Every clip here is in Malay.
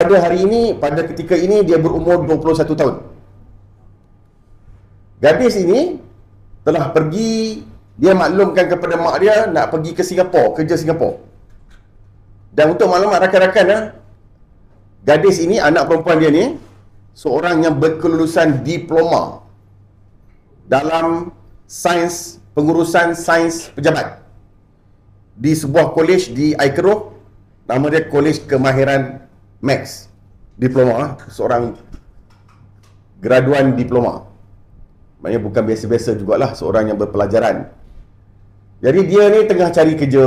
Pada hari ini, pada ketika ini dia berumur 21 tahun. Gadis ini telah pergi, dia maklumkan kepada mak dia nak pergi ke Singapura, kerja Singapura. Dan untuk maklumat rakan-rakan, gadis ini, anak perempuan dia ni, seorang yang berkelulusan diploma dalam sains, pengurusan sains pejabat di sebuah kolej di Aikeroh. Nama dia Kolej Kemahiran Max. Diploma, seorang graduan diploma. Maknanya bukan biasa-biasa jugalah, seorang yang berpelajaran. Jadi dia ni tengah cari kerja.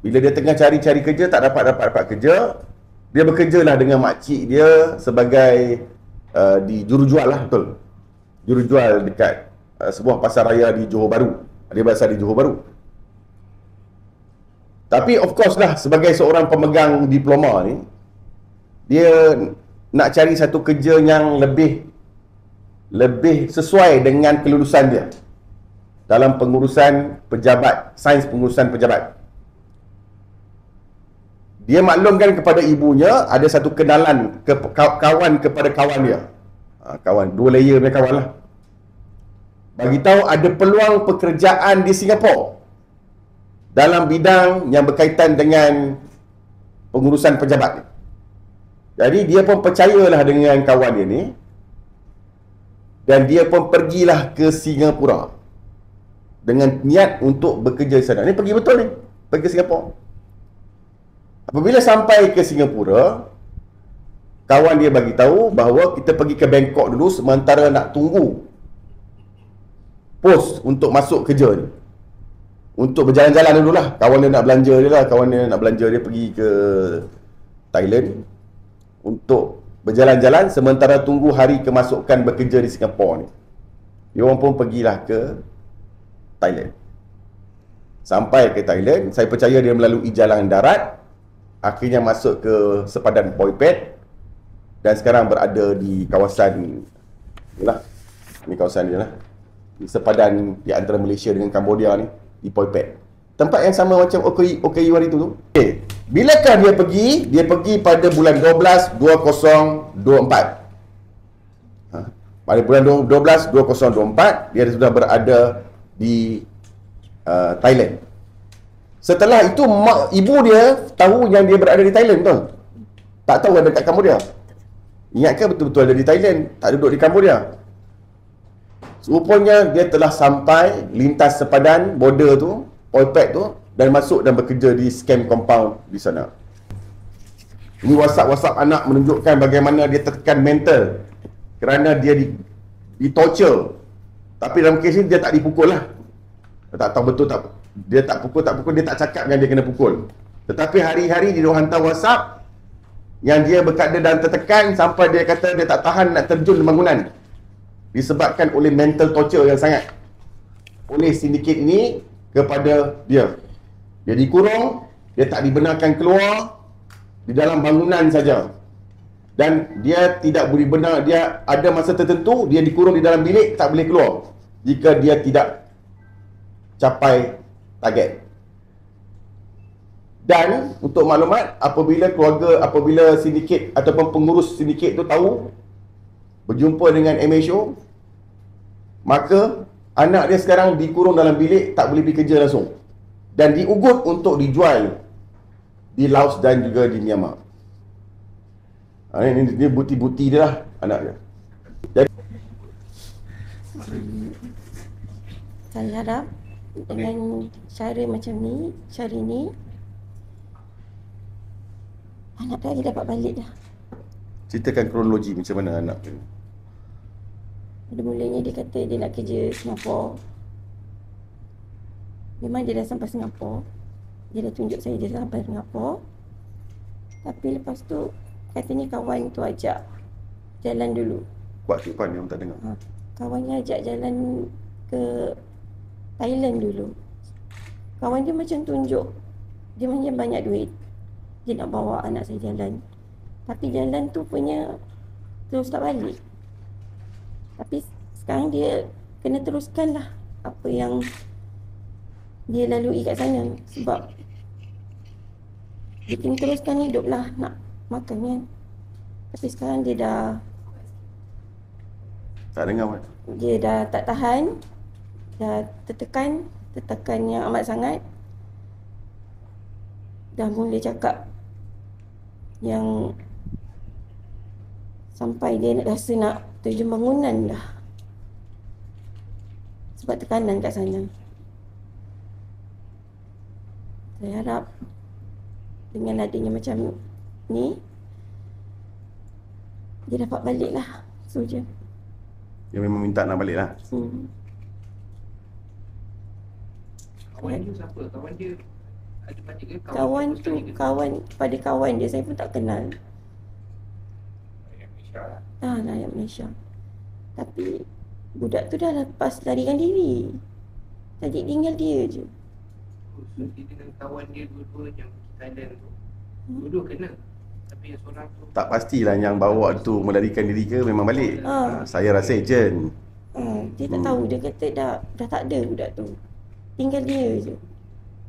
Bila dia tengah cari kerja, tak dapat kerja, dia bekerjalah dengan makcik dia sebagai di jurujual lah, betul. Jurujual dekat sebuah pasar raya di Johor Bahru. Dia berasal di Johor Bahru. Tapi of course lah, sebagai seorang pemegang diploma ni, dia nak cari satu kerja yang lebih sesuai dengan kelulusan dia dalam pengurusan pejabat, sains pengurusan pejabat. Dia maklumkan kepada ibunya ada satu kenalan, kawan kepada kawan dia. Kawan, 2 layer punya kawan lah. Bagi tahu ada peluang pekerjaan di Singapura dalam bidang yang berkaitan dengan pengurusan pejabat. Jadi dia pun percayalah dengan kawan dia ni, dan dia pun pergilah ke Singapura dengan niat untuk bekerja di sana. Ni pergi betul ni, pergi ke Singapura. Apabila sampai ke Singapura, kawan dia bagi tahu bahawa kita pergi ke Bangkok dulu sementara nak tunggu pos untuk masuk kerja ni. Untuk berjalan-jalan dululah. Kawan dia nak belanja dia lah. Kawan dia nak belanja, dia pergi ke Thailand untuk berjalan-jalan sementara tunggu hari kemasukan bekerja di Singapura ni. Dia orang pun pergilah ke Thailand. Sampai ke Thailand, saya percaya dia melalui jalan darat, akhirnya masuk ke sepadan Poipet, dan sekarang berada di kawasan inilah, ni kawasan dia lah, di sepadan di antara Malaysia dengan Cambodia ni, di Poipet. Tempat yang sama macam OKU hari tu. Okay. Bilakah dia pergi? Dia pergi pada bulan 12 2024. Pada bulan 12 2024 dia sudah berada di Thailand. Setelah itu ibu dia tahu yang dia berada di Thailand, betul? Tak tahu ada dekat Cambodia. Ingatkah betul-betul ada di Thailand, tak duduk di Cambodia? Rupanya dia telah sampai lintas sepadan border tu, Poipet tu, dan masuk dan bekerja di scam compound di sana. Ini WhatsApp anak menunjukkan bagaimana dia tertekan mental kerana dia di torture. Tapi dalam kes ni dia tak dipukul lah. Tak tahu betul tak. Dia tak pukul, dia tak cakap yang dia kena pukul. Tetapi hari-hari dia hantar WhatsApp yang dia berkata dan tertekan sampai dia kata dia tak tahan nak terjun bangunan. Disebabkan oleh mental torture yang sangat oleh sindiket ini kepada dia. Dia dikurung, dia tak dibenarkan keluar di dalam bangunan saja. Dan dia tidak boleh benar, dia ada masa tertentu dia dikurung di dalam bilik, tak boleh keluar jika dia tidak capai target. Dan untuk maklumat, apabila sindiket ataupun pengurus sindiket tu tahu, berjumpa dengan MHO, maka anak dia sekarang dikurung dalam bilik, tak boleh pergi kerja langsung, dan diugut untuk dijual di Laos dan juga di Myanmar. Ini bukti-bukti dia lah, anak dia. Jadi, saya harap dengan cara macam ni, cara ni, anak saya dapat balik dah. ceritakan kronologi macam mana anak tu. Pada mulanya dia kata dia nak kerja Singapura. Memang dia dah sampai Singapura. Dia dah tunjuk saya dia dah sampai Singapura. Tapi lepas tu katanya kawan tu ajak jalan dulu. Kuat tu kan yang tak dengar. Kawannya ajak jalan ke Thailand dulu. Kawan dia macam tunjuk dia macam banyak duit. Dia nak bawa anak saya jalan. Tapi jalan tu punya terus tak balik. Tapi sekarang dia kena teruskan lah apa yang dia lalui kat sana. Sebab dia kena teruskan hidup lah, nak makan kan. Tapi sekarang dia Tak dengar Mat. dah tak tahan, dah tertekan yang amat sangat. Dah mula cakap yang sampai dia nak rasa nak terjun bangunan dah. Sebab tekanan kat sana. Saya harap dengan adanya macam ni, dia dapat balik lah. So je. Dia memang minta nak balik lah. Kawan dia siapa? Kawan dia ada banyak ke? Kawan tu, pada kawan dia saya pun tak kenal. Rakyat Malaysia. Tapi budak tu dah lepas larikan diri. Tadi tinggal dia je. So dia dengan kawan dia dua-dua yang pergi Thailand tu, dua-dua kenal. Tapi yang seorang tu Tak pastilah yang bawa tu melarikan diri ke memang balik. Saya rasa ejen. Dia tak tahu, dia kata dah tak ada budak tu. Tinggal dia je.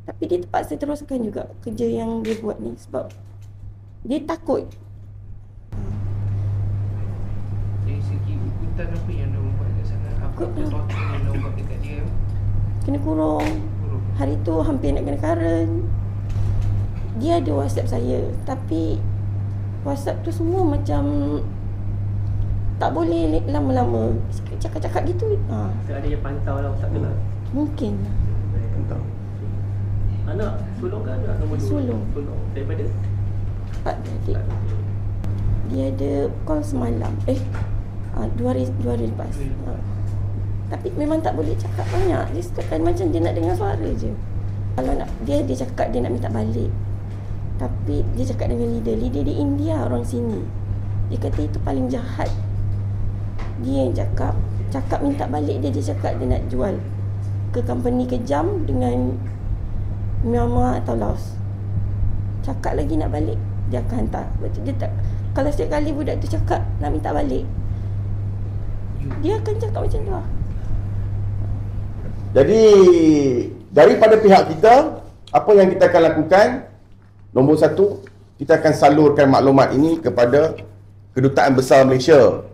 Tapi dia terpaksa teruskan juga kerja yang dia buat ni sebab dia takut. dari segi ikutan apa yang dia buat kat sana, apa sesuatu yang dia buat dekat dia, Kena kurung. Hari tu hampir nak kena current. Dia ada WhatsApp saya, tapi WhatsApp tu semua macam tak boleh lama-lama cakap-cakap gitu. Tak ada yang pantau lah, tak kenal. Mungkin Entah. Anak sulung kan, anak nombor 2? Sulung. Daripada? Pak adik. Dia ada call semalam. 2 hari lepas. Tapi memang tak boleh cakap banyak. Dia setakat macam dia nak dengar suara je. Kalau nak dia cakap dia nak minta balik. Tapi dia cakap dengan leader di India, orang sini. Dia kata itu paling jahat. Dia yang cakap minta balik dia cakap dia nak jual ke company kejam dengan Myanmar atau Laos. Cakap lagi nak balik, dia akan hantar. Betul dia tak. Kalau setiap kali budak tu cakap nak minta balik, dia akan cakap macam tu lah. Jadi daripada pihak kita, apa yang kita akan lakukan? Nombor 1, kita akan salurkan maklumat ini kepada Kedutaan Besar Malaysia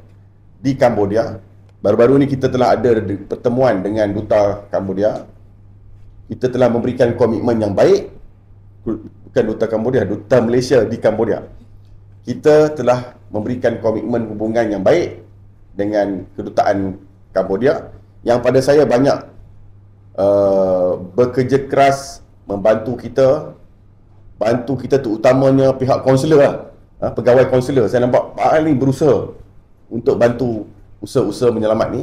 di Cambodia. Baru-baru ni kita telah ada pertemuan dengan Duta Cambodia. Kita telah memberikan komitmen yang baik. Bukan Duta Cambodia, Duta Malaysia di Cambodia. Kita telah memberikan komitmen hubungan yang baik dengan Kedutaan Cambodia, yang pada saya banyak bekerja keras membantu kita. Bantu kita terutamanya pihak konselor lah. Pegawai konselor. Saya nampak paling berusaha untuk bantu usaha-usaha menyelamat ni.